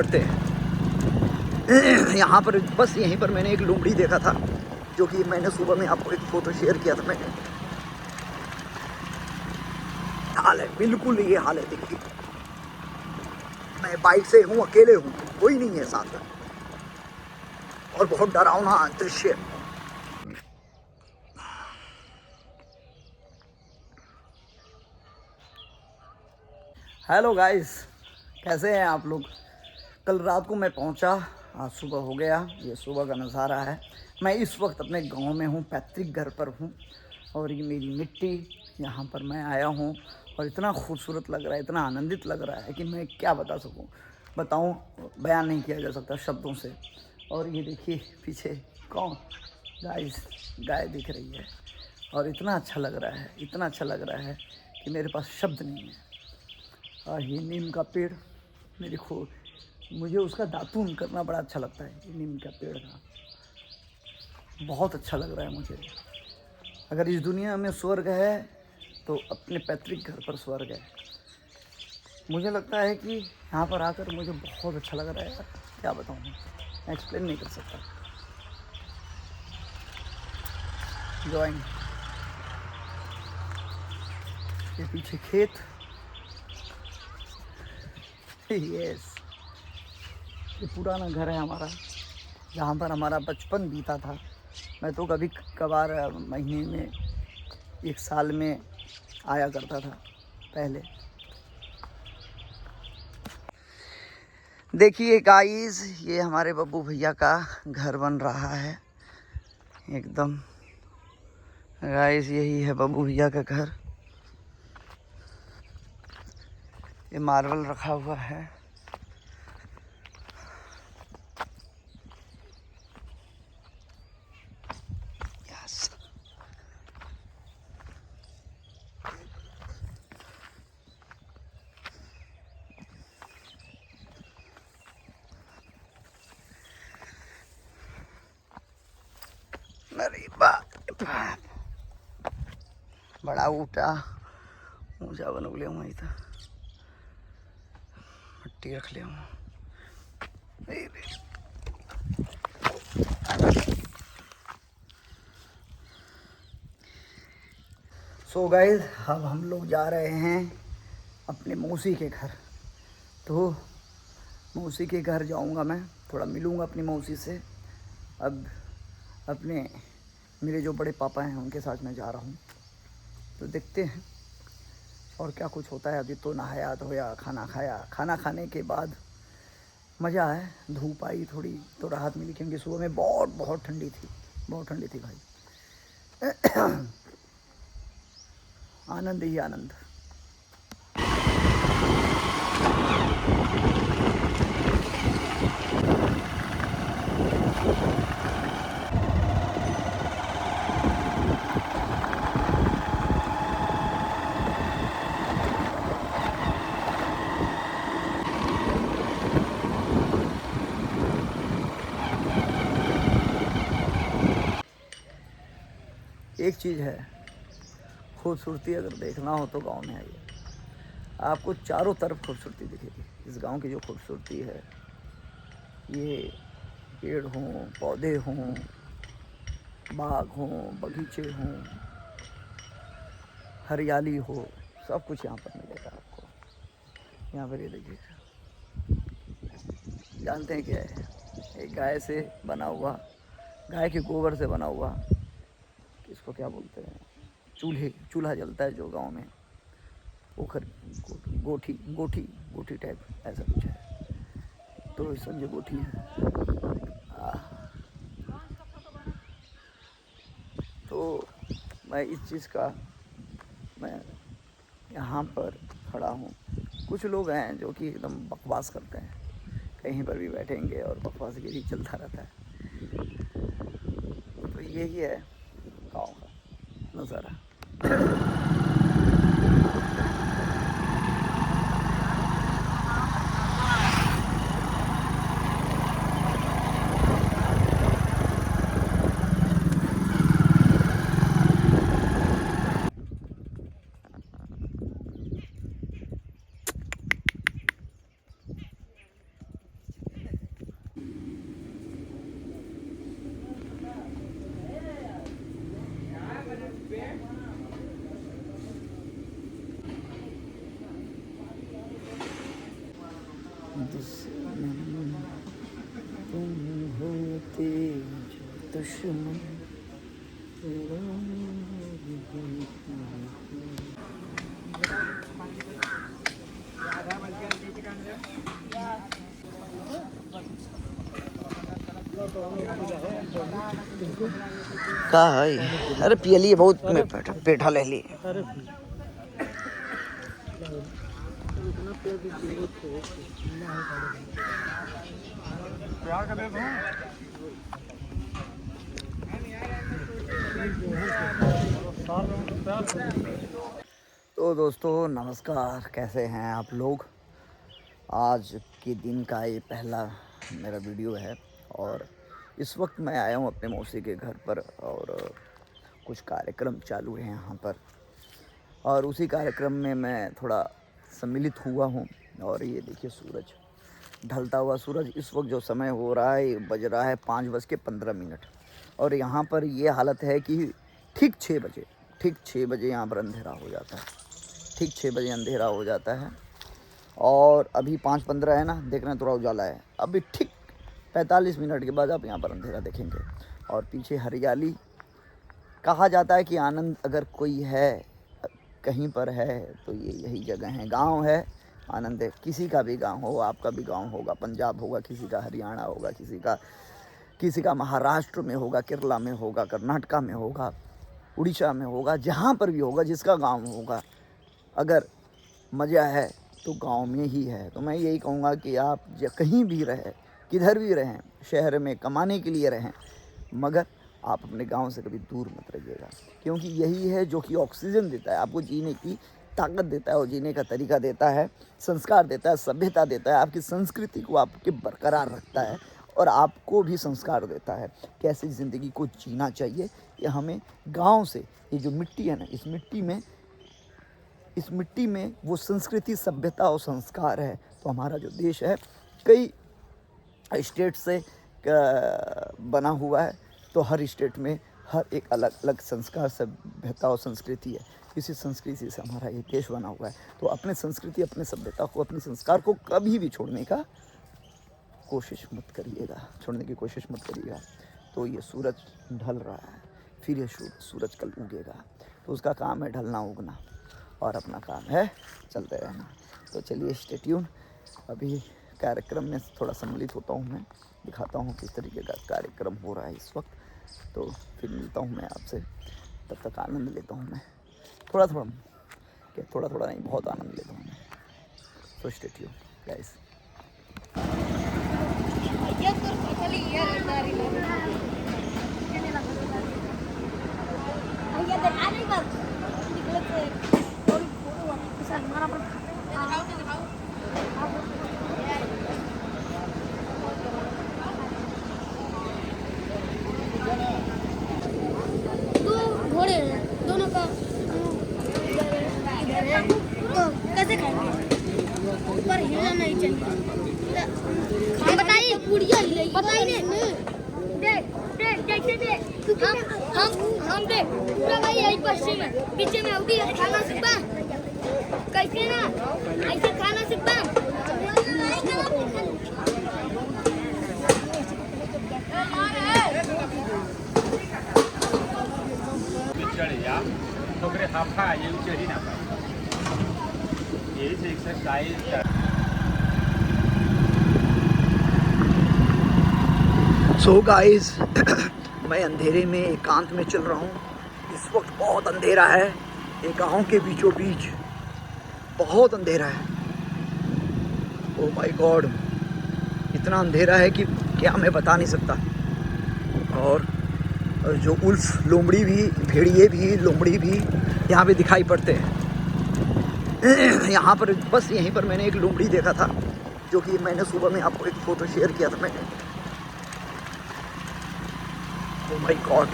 पड़ते हैं यहाँ पर। बस यहीं पर मैंने एक लोमड़ी देखा था, जो कि मैंने सुबह में आपको एक फ़ोटो शेयर किया था मैंने। हाल है बिल्कुल ये हाल है। देखिए मैं बाइक से हूँ, अकेले हूँ, कोई नहीं है साथ में, और बहुत डरावना दृश्य। हेलो गाइस, कैसे हैं आप लोग? कल रात को मैं पहुंचा, आज सुबह हो गया। ये सुबह का नज़ारा है। मैं इस वक्त अपने गांव में हूं, पैतृक घर पर हूं, और ये मेरी मिट्टी, यहाँ पर मैं आया हूं और इतना खूबसूरत लग रहा है, इतना आनंदित लग रहा है कि मैं क्या बताऊं, बयान नहीं किया जा सकता शब्दों से। और ये देखिए पीछे कौन गाय दिख रही है, और इतना अच्छा लग रहा है, इतना अच्छा लग रहा है कि मेरे पास शब्द नहीं है। और ये नीम का पेड़ मुझे उसका दातून करना बड़ा अच्छा लगता है। ये नीम का पेड़ का बहुत अच्छा लग रहा है मुझे। अगर इस दुनिया में स्वर्ग है तो अपने पैतृक घर पर स्वर्ग है। मुझे लगता है कि यहाँ पर आकर मुझे बहुत अच्छा लग रहा है यार, क्या बताऊँ, मैं एक्सप्लेन नहीं कर सकता। ड्राइंग, ये पीछे खेत, यस, ये पुराना घर है हमारा, जहाँ पर हमारा बचपन बीता था। मैं तो कभी कभार महीने में, एक साल में आया करता था पहले। देखिए गाइस, ये हमारे बब्बू भैया का घर बन रहा है एकदम। गाइस यही है बब्बू भैया का घर। ये मार्बल रखा हुआ है। यस, अरे बाप, बड़ा ऊंचा बन गया वहीं था, मट्टी रख लिया हूँ। सो गाइस, अब हम लोग जा रहे हैं अपने मौसी के घर। तो मौसी के घर जाऊंगा मैं, थोड़ा मिलूंगा अपनी मौसी से। अब मेरे जो बड़े पापा हैं उनके साथ मैं जा रहा हूँ, तो देखते हैं और क्या कुछ होता है। अभी तो नहाया धोया, खाना खाया, खाना खाने के बाद मज़ा आया, धूप आई थोड़ी तो राहत मिली, क्योंकि सुबह में बहुत ठंडी थी, बहुत ठंडी थी भाई। आनंद ही आनंद। एक चीज़ है, खूबसूरती अगर देखना हो तो गांव में आइए, आपको चारों तरफ खूबसूरती दिखेगी। इस गांव की जो खूबसूरती है, ये पेड़ हों, पौधे हों, बाग हों, बगीचे हों, हरियाली हो, सब कुछ यहाँ पर मिलेगा आपको। यहाँ पर ये देखिए, जानते हैं क्या है? एक गाय से बना हुआ, गाय के गोबर से बना हुआ, इसको क्या बोलते हैं, चूल्हा जलता है जो गांव में, पोखर, गोठी गोठी गोठी टाइप ऐसा कुछ है, तो इस समझे गोठी है। तो मैं इस चीज़ का, मैं यहाँ पर खड़ा हूँ। कुछ लोग हैं जो कि एकदम बकवास करते हैं, कहीं पर भी बैठेंगे और बकवासगिरी चलता रहता है। तो यही है गाँव का नज़ारा। सनम तुम होते जो दुश्मन तेरा का है। अरे पियली बहुत में पेठा ले ली। तो दोस्तों नमस्कार, कैसे हैं आप लोग। आज के दिन का ये पहला मेरा वीडियो है और इस वक्त मैं आया हूँ अपने मौसी के घर पर और कुछ कार्यक्रम चालू हैं यहाँ पर और उसी कार्यक्रम में मैं थोड़ा सम्मिलित हुआ हूँ। और ये देखिए सूरज, ढलता हुआ सूरज। इस वक्त जो समय हो रहा है बज रहा है 5:15 और यहाँ पर ये हालत है कि ठीक 6 बजे यहाँ पर अंधेरा हो जाता है। ठीक 6 बजे अंधेरा हो जाता है और अभी 5:15 है ना, देखना थोड़ा उजाला है। अभी ठीक 45 मिनट के बाद आप यहाँ पर अंधेरा देखेंगे और पीछे हरियाली। कहा जाता है कि आनंद अगर कोई है कहीं पर है तो ये यही जगह है, गांव है, आनंद है। किसी का भी गांव हो, आपका भी गांव होगा, पंजाब होगा, किसी का हरियाणा होगा, किसी का महाराष्ट्र में होगा, केरला में होगा, कर्नाटका में होगा, उड़ीसा में होगा, जहाँ पर भी होगा, जिसका गांव होगा, अगर मज़ा है तो गांव में ही है। तो मैं यही कहूँगा कि आप कहीं भी रहें, किधर भी रहें, शहर में कमाने के लिए रहें, मगर आप अपने गांव से कभी दूर मत रहिएगा, क्योंकि यही है जो कि ऑक्सीजन देता है, आपको जीने की ताकत देता है और जीने का तरीका देता है, संस्कार देता है, सभ्यता देता है, आपकी संस्कृति को आपके बरकरार रखता है और आपको भी संस्कार देता है कैसे ज़िंदगी को जीना चाहिए। ये हमें गाँव से, ये जो मिट्टी है ना, इस मिट्टी में वो संस्कृति, सभ्यता और संस्कार है। तो हमारा जो देश है कई स्टेट से बना हुआ है, तो हर स्टेट में हर एक अलग अलग संस्कार, सभ्यता और संस्कृति है। इसी संस्कृति से हमारा ये देश बना हुआ है। तो अपने संस्कृति, अपने सभ्यता को, अपने संस्कार को कभी भी छोड़ने की कोशिश मत करिएगा। तो ये सूरज ढल रहा है, फिर ये सूरज कल उगेगा, तो उसका काम है ढलना उगना और अपना काम है चलते रहना। तो चलिए स्टे ट्यून। अभी कार्यक्रम में थोड़ा सम्मिलित होता हूँ, मैं दिखाता हूँ किस तरीके का कार्यक्रम हो रहा है इस वक्त। तो फिर मिलता हूँ मैं आपसे, तब तक आनंद लेता हूँ मैं थोड़ा नहीं, बहुत आनंद लेता हूँ मैं। तो स्टे ट्यून गाइस। दोनों का तो कैसे खाएंगे? ऊपर हिलना नहीं चाहिए। हम बताइए, पुड़िया बताइए। हम देख पूरा भाई यही पश्चिम है, पीछे में उड़ी खाना सीखा कैसे ना, ऐसे खाना सीखा। सो गाइस मैं अंधेरे में एकांत में चल रहा हूँ। इस वक्त बहुत अंधेरा है, एक गाँव के बीचों बीच बहुत अंधेरा है। ओ माय गॉड, इतना अंधेरा है कि क्या मैं बता नहीं सकता। और जो उल्फ, लोमड़ी भी, भेड़िए भी, लोमड़ी भी यहाँ पे दिखाई पड़ते हैं। यहाँ पर बस यहीं पर मैंने एक लोमड़ी देखा था, जो कि मैंने सुबह में आपको एक फ़ोटो शेयर किया था मैंने। Oh my God,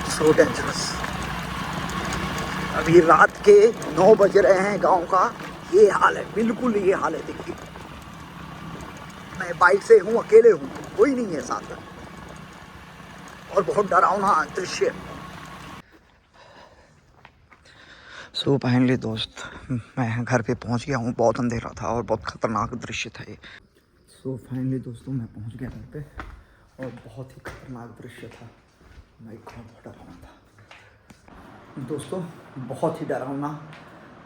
so dangerous. अभी रात के 9 बज रहे हैं, गांव का ये हाल है, बिल्कुल ये हाल है। देखिए मैं बाइक से हूँ, अकेले हूँ, कोई नहीं है साथ में और बहुत डरावना दृश्य। सो फाइनली दोस्त मैं घर पे पहुंच गया हूँ। बहुत अंधेरा था और बहुत ख़तरनाक दृश्य था ये। सो फाइनली दोस्तों मैं पहुंच गया घर पे और बहुत ही खतरनाक दृश्य था। माय गॉड बहुत डरावना था दोस्तों, बहुत ही डरावना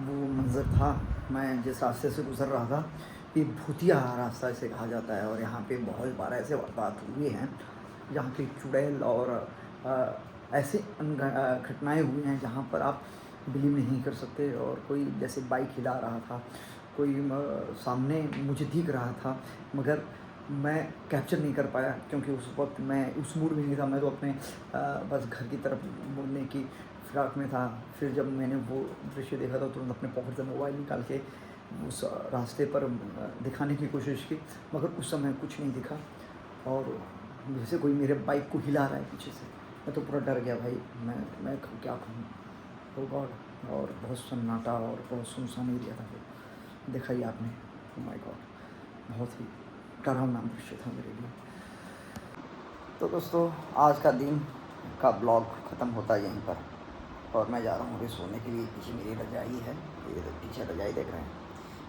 वो मंज़र था। मैं जिस रास्ते से गुज़र रहा था, ये भूतिया रास्ता इसे कहा जाता है और यहाँ पे बहुत बार ऐसे वारदात हुए हैं जहाँ पे चुड़ैल और ऐसे घटनाएँ हुई हैं जहाँ पर आप बिलीव नहीं कर सकते। और कोई जैसे बाइक हिला रहा था, कोई सामने मुझे दिख रहा था, मगर मैं कैप्चर नहीं कर पाया क्योंकि उस वक्त मैं उस मूड में नहीं था। मैं तो अपने बस घर की तरफ मुड़ने की फिराक में था। फिर जब मैंने वो दृश्य देखा तो तुरंत अपने पॉकेट से मोबाइल निकाल के उस रास्ते पर दिखाने की कोशिश की, मगर उस समय कुछ नहीं दिखा। और जैसे कोई मेरे बाइक को हिला रहा है पीछे से, मैं तो पूरा डर गया भाई। मैं क्या कहूँ, ओ गॉड। और बहुत सन्नाटा और बहुत सुनसान एरिया था वो, देखा ही आपने। ओ माय गॉड, बहुत ही डरावना दृश्य था मेरे लिए। तो दोस्तों आज का दिन का ब्लॉग ख़त्म होता है यहीं पर और मैं जा रहा हूँ अभी सोने के लिए। पीछे मेरी रजाई है, ये पीछे रजाई देख रहे हैं,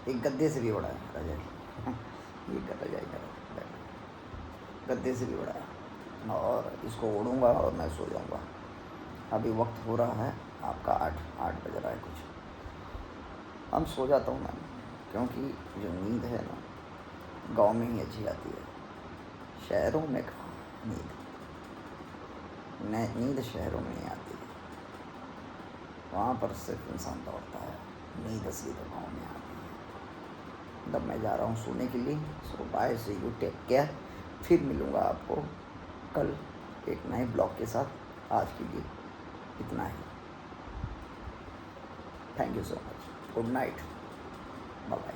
एक गद्दे से भी बड़ा है रजाई। ये रजाई का गद्दे से भी बड़ा है और इसको ओढ़ूँगा और मैं सो जाऊँगा। अभी वक्त हो रहा है आपका 8 बज रहा है कुछ। हम सो जाता हूँ मैं, क्योंकि जो नींद है ना गांव में ही अच्छी आती है, शहरों में कहाँ नींद शहरों में नहीं आती है। वहाँ पर सिर्फ इंसान दौड़ता है, नींद असली तो गाँव में आती है। तब मैं जा रहा हूँ सोने के लिए। So bye, see you, take care. फिर मिलूँगा आपको कल एक नए ब्लॉग के साथ। आज के लिए इतना ही। Thank you so much. Good night, bye bye.